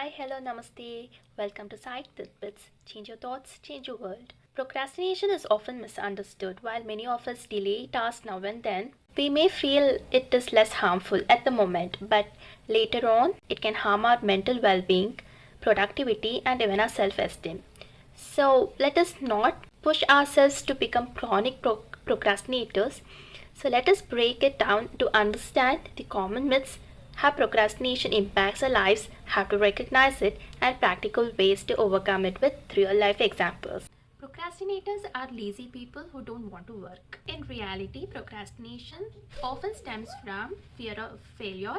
Hi, hello, namaste. Welcome to Psych-Tidbits. Change your thoughts, change your world. Procrastination is often misunderstood. While many of us delay tasks now and then, we may feel it is less harmful at the moment, but later on, it can harm our mental well being, productivity, and even our self esteem. So, let us not push ourselves to become chronic procrastinators. So, let us break it down to understand the common myths, how procrastination impacts our lives, how to recognize it, and practical ways to overcome it with real life examples. Procrastinators are lazy people who don't want to work. In reality, procrastination often stems from fear of failure,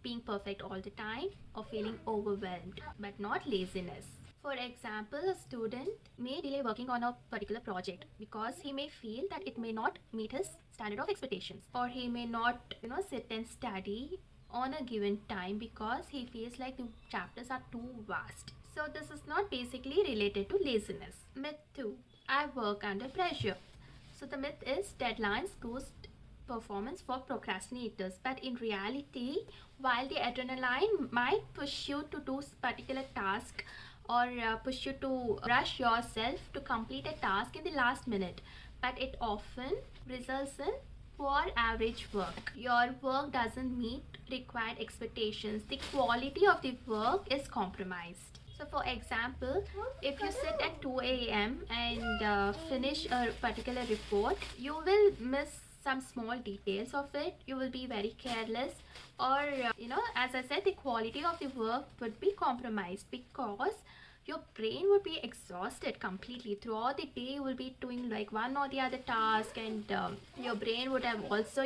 being perfect all the time, or feeling overwhelmed, but not laziness. For example, a student may delay working on a particular project because he may feel that it may not meet his standard of expectations, or he may not, sit and study on a given time because he feels like the chapters are too vast. So this is not basically related to laziness. Myth 2. I work under pressure. So the myth is deadlines boost performance for procrastinators, but in reality, while the adrenaline might push you to do particular task or push you to rush yourself to complete a task in the last minute, but it often results in poor average work. Your work doesn't meet required expectations. The quality of the work is compromised. So for example, if you sit at 2 a.m. and finish a particular report, you will miss some small details of it. You will be very careless, or as I said, the quality of the work would be compromised because your brain would be exhausted completely. Throughout the day you will be doing like one or the other task, and your brain would have also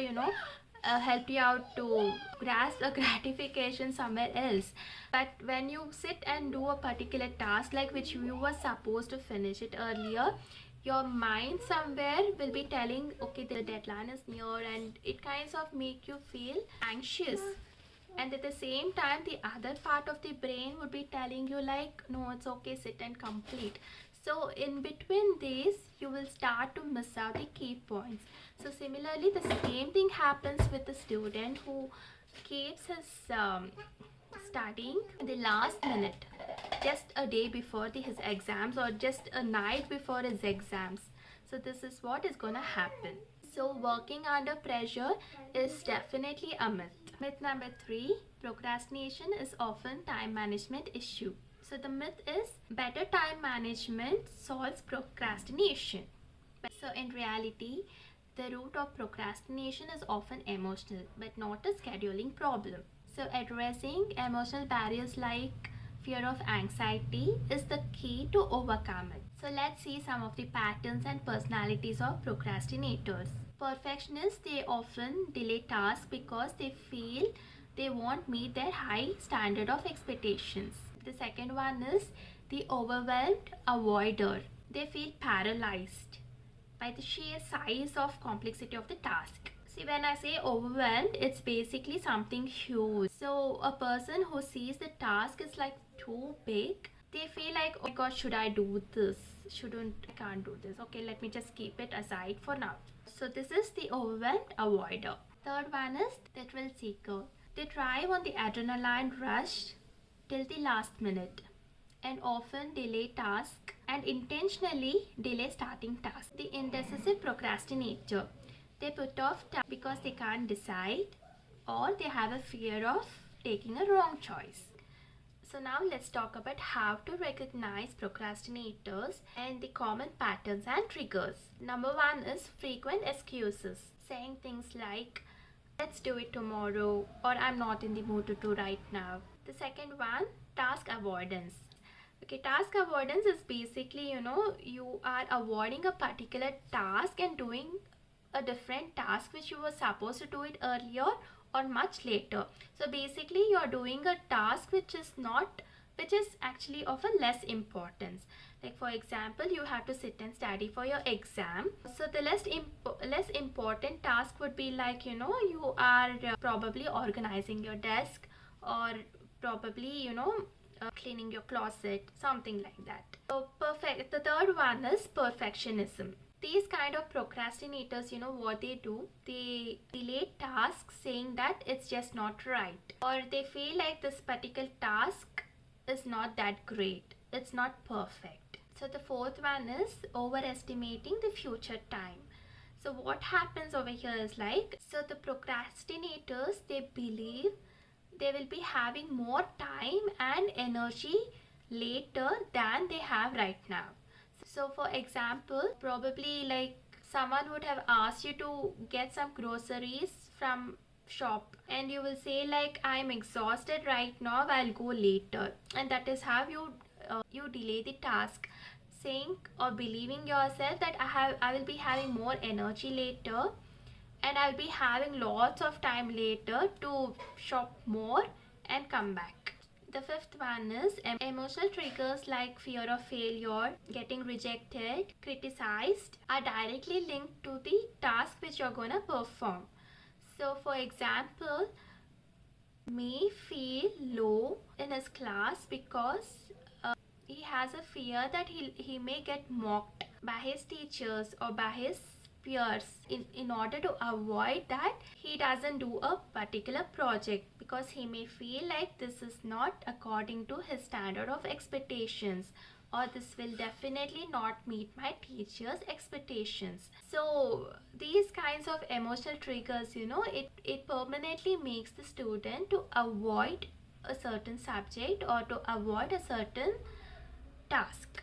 helped you out to grasp a gratification somewhere else. But when you sit and do a particular task like which you were supposed to finish it earlier, your mind somewhere will be telling, okay, the deadline is near, and it kinds of make you feel anxious. And at the same time, the other part of the brain would be telling you like, no, it's okay, sit and complete. So in between these, you will start to miss out the key points. So similarly, the same thing happens with the student who keeps his studying in the last minute, just a day before his exams, or just a night before his exams. So this is what is gonna happen. So working under pressure is definitely a myth. Myth number 3, procrastination is often time management issue. So the myth is better time management solves procrastination. So in reality, the root of procrastination is often emotional, but not a scheduling problem. So addressing emotional barriers like fear of anxiety is the key to overcome it. So let's see some of the patterns and personalities of procrastinators. Perfectionists, they often delay tasks because they feel they won't meet their high standard of expectations. The second one is the overwhelmed avoider. They feel paralyzed by the sheer size of complexity of the task. See, when I say overwhelmed, it's basically something huge. So a person who sees the task is like too big, they feel like, oh my god, should I do this? I can't do this. Okay, let me just keep it aside for now. So this is the overwhelmed avoider. Third one is the thrill seeker. They thrive on the adrenaline rush till the last minute, and often delay tasks and intentionally delay starting tasks. The indecisive procrastinator. They put off tasks because they can't decide, or they have a fear of taking a wrong choice. So now let's talk about how to recognize procrastinators and the common patterns and triggers. Number 1 is frequent excuses, saying things like, let's do it tomorrow, or I'm not in the mood to do right now. The second one, task avoidance. Okay, task avoidance is basically, you are avoiding a particular task and doing a different task which you were supposed to do it earlier or much later. So basically you're doing a task which is actually of a less importance. Like for example, you have to sit and study for your exam. So the less important task would be like, you are probably organizing your desk, or probably, cleaning your closet, something like that. So the third one is perfectionism. These kind of procrastinators, what they do, they delay tasks saying that it's just not right, or they feel like this particular task is not that great. It's not perfect. So the fourth one is overestimating the future time. So what happens over here is like, so the procrastinators, they believe they will be having more time and energy later than they have right now. So for example, probably like someone would have asked you to get some groceries from shop and you will say like, I'm exhausted right now, I'll go later, and that is how you delay the task, saying or believing yourself that I will be having more energy later and I'll be having lots of time later to shop more and come back. The fifth one is emotional triggers like fear of failure, getting rejected, criticized are directly linked to the task which you're gonna perform. So for example, may feel low in his class because he has a fear that he may get mocked by his teachers or by his peers. In order to avoid that, he doesn't do a particular project because he may feel like this is not according to his standard of expectations, or this will definitely not meet my teacher's expectations. So these kinds of emotional triggers, it permanently makes the student to avoid a certain subject or to avoid a certain task.